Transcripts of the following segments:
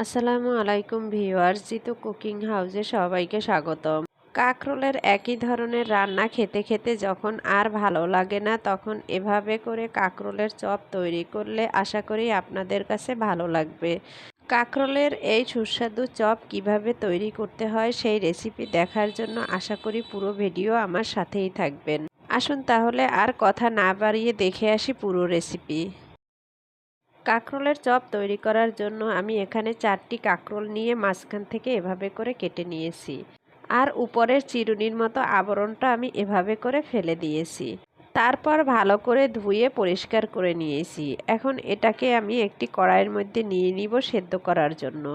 আসসালামু আলাইকুম viewers, Jitu cooking হাউসে সবাইকে স্বাগতম। কাকরোলের একই ধরনের রান্না খেতে খেতে যখন আর ভালো লাগে না, তখন এভাবে করে কাকরোলের চপ তৈরি করলে আশা করি আপনাদের কাছে ভালো লাগবে। কাকরোলের এই সুস্বাদু চপ কিভাবে তৈরি করতে হয় সেই রেসিপি দেখার জন্য আশা করি পুরো ভিডিও আমার সাথেই থাকবেন। আসুন তাহলে আর কথা না বাড়িয়ে দেখে আসি পুরো রেসিপি। কাঁকরোলের চপ তৈরি করার জন্য আমি এখানে 4টি কাঁকরোল নিয়ে মাঝখান থেকে এভাবে করে কেটে নিয়েছি। আর উপরের চিরুনির মতো আবরণটা আমি এভাবে করে ফেলে দিয়েছি। তারপর ভালো করে ধুয়ে পরিষ্কার করে নিয়েছি। এখন এটাকে আমি একটি কড়াইয়ের মধ্যে নিয়ে নিব সেদ্ধ করার জন্য।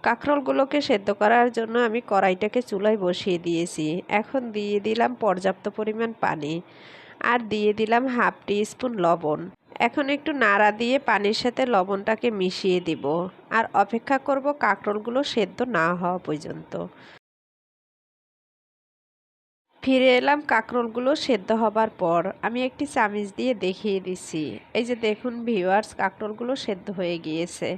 কাঁকরোলগুলোকে সেদ্ধ করার জন্য আমি কড়াইটাকে চুলায় বসিয়ে দিয়েছি। এখন দিয়ে দিলাম পর্যাপ্ত পরিমাণ পানি, আর দিয়ে দিলাম হাফ টি স্পুন লবণ। এখন একটু নাড়া দিয়ে পানির সাথে লবণটাকে মিশিয়ে দিব, আর অপেক্ষা করব কাঁকরোলগুলো সেদ্ধ না হওয়া পর্যন্ত। ফিরে এলাম কাঁকরোলগুলো সেদ্ধ হবার পর। আমি একটি চামিচ দিয়ে দেখিয়ে দিচ্ছি। এই যে দেখুন ভিউয়ার্স, কাঁকরোলগুলো সেদ্ধ হয়ে গিয়েছে।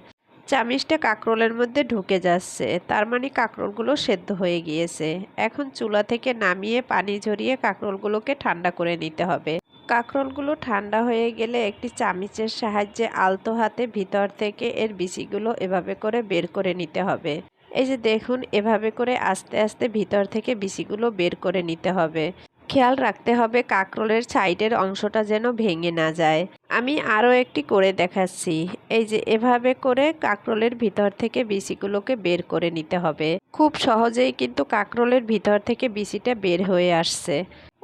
চামিচটা কাঁকরোলের মধ্যে ঢুকে যাচ্ছে, তার মানে কাঁকরোলগুলো সেদ্ধ হয়ে গিয়েছে। এখন চুলা থেকে নামিয়ে পানি ঝরিয়ে কাঁকরোলগুলোকে ঠান্ডা করে নিতে হবে। কাঁকরোলগুলো ঠান্ডা হয়ে গেলে একটি চামিচের সাহায্যে আলতো হাতে ভিতর থেকে এর বিচিগুলো এভাবে করে বের করে নিতে হবে। এই যে দেখুন, এভাবে করে আস্তে আস্তে ভিতর থেকে বিচিগুলো বের করে নিতে হবে। খেয়াল রাখতে হবে কাঁকরোলের সাইডের অংশটা যেন ভেঙে না যায়। আমি আরও একটি করে দেখাচ্ছি। এই যে এভাবে করে কাঁকরোলের ভিতর থেকে বিচিগুলোকে বের করে নিতে হবে। খুব সহজেই কিন্তু কাঁকরোলের ভিতর থেকে বিচিটা বের হয়ে আসছে।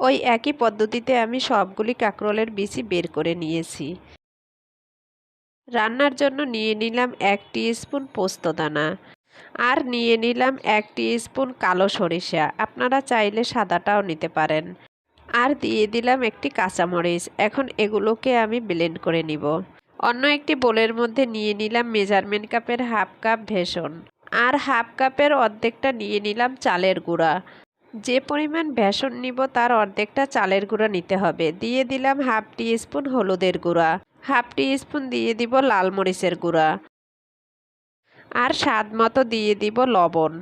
ওই একই পদ্ধতিতে আমি সবগুলি কাঁকরোলের বিচি বের করে নিয়েছি। রান্নার জন্য নিয়ে নিলাম 1 স্পুন পোস্তদানা, আর নিয়ে নিলাম 1 স্পুন কালো সরিষা। আপনারা চাইলে সাদাটাও নিতে পারেন। আর দিয়ে দিলাম একটি কাঁচামরিচ। এখন এগুলোকে আমি ব্লেন্ড করে নিব। অন্য একটি বোলের মধ্যে নিয়ে নিলাম মেজারমেন্ট কাপের হাফ কাপ বেসন, আর হাফ কাপের অর্ধেকটা নিয়ে নিলাম চালের গুঁড়া। যে পরিমাণ বেসন নিব তার অর্ধেকটা চালের গুঁড়া নিতে হবে। দিয়ে দিলাম হাফ স্পুন হলুদের গুঁড়া, হাফ স্পুন দিয়ে দিব লাল মরিচের গুঁড়া, আর স্বাদ মতো দিয়ে দিব লবণ।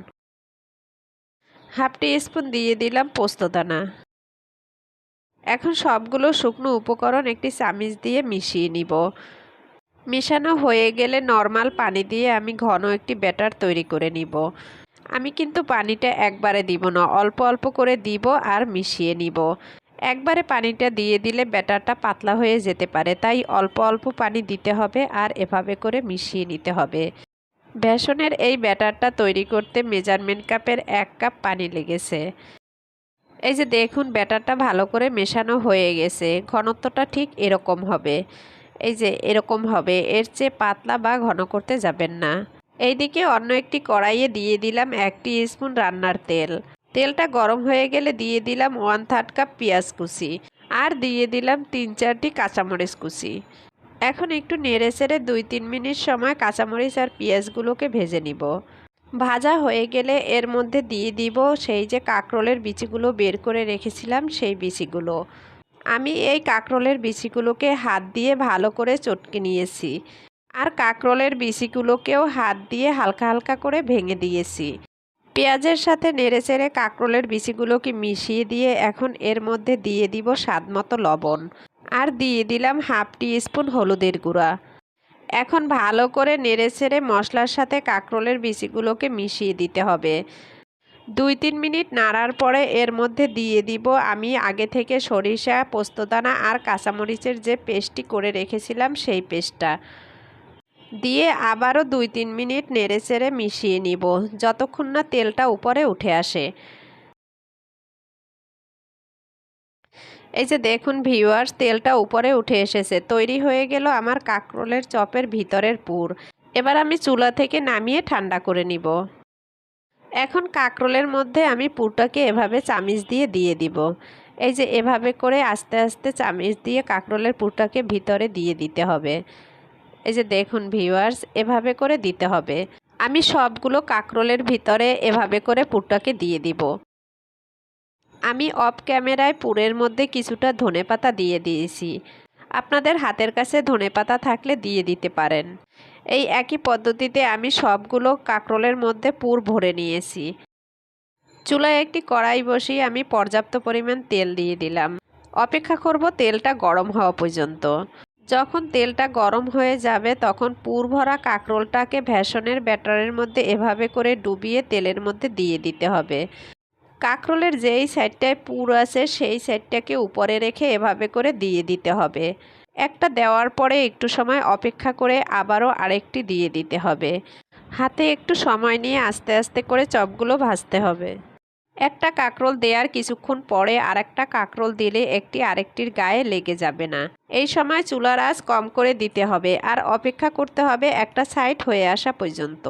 হাফ স্পুন দিয়ে দিলাম পোস্তদানা। এখন সবগুলো শুকনো উপকরণ একটি চামিচ দিয়ে মিশিয়ে নিব। মেশানো হয়ে গেলে নর্মাল পানি দিয়ে আমি ঘন একটি ব্যাটার তৈরি করে নিব। আমি কিন্তু পানিটা একবারে দিব না, অল্প অল্প করে দিব আর মিশিয়ে নিব। একবারে পানিটা দিয়ে দিলে ব্যাটারটা পাতলা হয়ে যেতে পারে, তাই অল্প অল্প পানি দিতে হবে আর এভাবে করে মিশিয়ে নিতে হবে। বেসনের এই ব্যাটারটা তৈরি করতে মেজারমেন্ট কাপের 1 কাপ পানি লেগেছে। এই যে দেখুন, ব্যাটারটা ভালো করে মেশানো হয়ে গেছে। ঘনত্বটা ঠিক এরকম হবে। এই যে এরকম হবে, এর চেয়ে পাতলা বা ঘন করতে যাবেন না। এইদিকে অন্য একটি কড়াইয়ে দিয়ে দিলাম 1 স্পুন রান্নার তেল। তেলটা গরম হয়ে গেলে দিয়ে দিলাম 1/3 কাপ পেঁয়াজ কুচি, আর দিয়ে দিলাম 3-4টি কাঁচামরিচ কুচি। এখন একটু নেড়ে চেড়ে 2-3 মিনিট সময় কাঁচামরিচ আর পেঁয়াজগুলোকে ভেজে নিব। ভাজা হয়ে গেলে এর মধ্যে দিয়ে দিব সেই যে কাঁকরোলের বিচিগুলো বের করে রেখেছিলাম, সেই বিচিগুলো। আমি এই কাঁকরোলের বিচিগুলোকে হাত দিয়ে ভালো করে চটকে নিয়েছি, আর কাঁকরোলের বিচিগুলোকেও হাত দিয়ে হালকা হালকা করে ভেঙে দিয়েছি। পেঁয়াজের সাথে নেড়েচেড়ে কাঁকরোলের বিচিগুলোকে মিশিয়ে দিয়ে এখন এর মধ্যে দিয়ে দিব স্বাদমতো লবণ, আর দিয়ে দিলাম হাফ স্পুন হলুদের গুঁড়া। এখন ভালো করে নেড়েচেড়ে মশলার সাথে কাঁকরোলের বিচিগুলোকে মিশিয়ে দিতে হবে। 2-3 মিনিট নাড়ার পরে এর মধ্যে দিয়ে দিব আমি আগে থেকে সরিষা, পোস্তদানা আর কাঁচামরিচের যে পেস্টটি করে রেখেছিলাম সেই পেস্টটা দিয়ে আবারও 2-3 মিনিট নেড়েচেড়ে মিশিয়ে নিব, যতক্ষণ না তেলটা উপরে উঠে আসে। এই যে দেখুন ভিউয়ার্স, তেলটা উপরে উঠে এসেছে। তৈরি হয়ে গেল আমার কাঁকরোলের চপের ভিতরের পুর। এবার আমি চুলা থেকে নামিয়ে ঠান্ডা করে নিব। এখন কাঁকরোলের মধ্যে আমি পুরটাকে এভাবে চামিচ দিয়ে দিয়ে দিব। এই যে এভাবে করে আস্তে আস্তে চামিচ দিয়ে কাঁকরোলের পুরটাকে ভিতরে দিয়ে দিতে হবে। এই যে দেখুন ভিউয়ার্স, এভাবে করে দিতে হবে। আমি সবগুলো কাঁকরোলের ভিতরে এভাবে করে পুরটাকে দিয়ে দিব। আমি অফ ক্যামেরায় পুরের মধ্যে কিছুটা ধনেপাতা দিয়ে দিয়েছি। আপনাদের হাতের কাছে ধনেপাতা থাকলে দিয়ে দিতে পারেন। এই একই পদ্ধতিতে আমি সবগুলো কাঁকরোলের মধ্যে পুর ভরে নিয়েছি। চুলায় একটি কড়াই বসিয়ে আমি পর্যাপ্ত পরিমাণ তেল দিয়ে দিলাম। অপেক্ষা করব তেলটা গরম হওয়া পর্যন্ত। যখন তেলটা গরম হয়ে যাবে তখন পুর ভরা কাঁকরোলটাকে বেসনের ব্যাটারের মধ্যে এভাবে করে ডুবিয়ে তেলের মধ্যে দিয়ে দিতে হবে। কাঁকরোলের যেই সাইডটায় পুর আছে সেই সাইডটাকে উপরে রেখে এভাবে করে দিয়ে দিতে হবে। একটা দেওয়ার পরে একটু সময় অপেক্ষা করে আবারও আরেকটি দিয়ে দিতে হবে। হাতে একটু সময় নিয়ে আস্তে আস্তে করে চপগুলো ভাজতে হবে। একটা কাঁকরোল দেওয়ার কিছুক্ষণ পরে আরেকটা কাঁকরোল দিলে একটি আরেকটির গায়ে লেগে যাবে না। এই সময় চুলার আঁচ কম করে দিতে হবে আর অপেক্ষা করতে হবে একটা সাইড হয়ে আসা পর্যন্ত।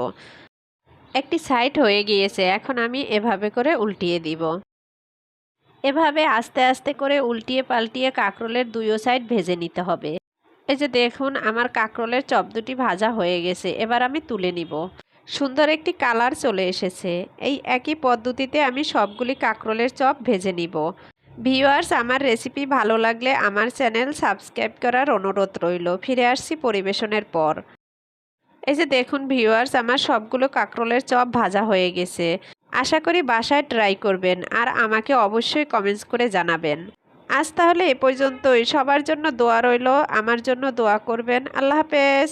একটি সাইড হয়ে গিয়েছে, এখন আমি এভাবে করে উল্টিয়ে দিব। এভাবে আস্তে আস্তে করে উল্টিয়ে পাল্টিয়ে কাঁকরোলের দুইও সাইড ভেজে নিতে হবে। এই যে দেখুন আমার কাঁকরোলের চপ দুটি ভাজা হয়ে গেছে, এবার আমি তুলে নিব। সুন্দর একটি কালার চলে এসেছে। এই একই পদ্ধতিতে আমি সবগুলি কাঁকরোলের চপ ভেজে নিব। ভিউয়ার্স, আমার রেসিপি ভালো লাগলে আমার চ্যানেল সাবস্ক্রাইব করার অনুরোধ রইল। ফিরে আসছি পরিবেশনের পর। এই যে দেখুন ভিউয়ার্স, আমার সবগুলো কাঁকরোলের চপ ভাজা হয়ে গেছে। আশা করি বাসায় ট্রাই করবেন আর আমাকে অবশ্যই কমেন্টস করে জানাবেন। আজ তাহলে এ পর্যন্তই। সবার জন্য দোয়া রইল, আমার জন্য দোয়া করবেন। আল্লাহ হাফেজ।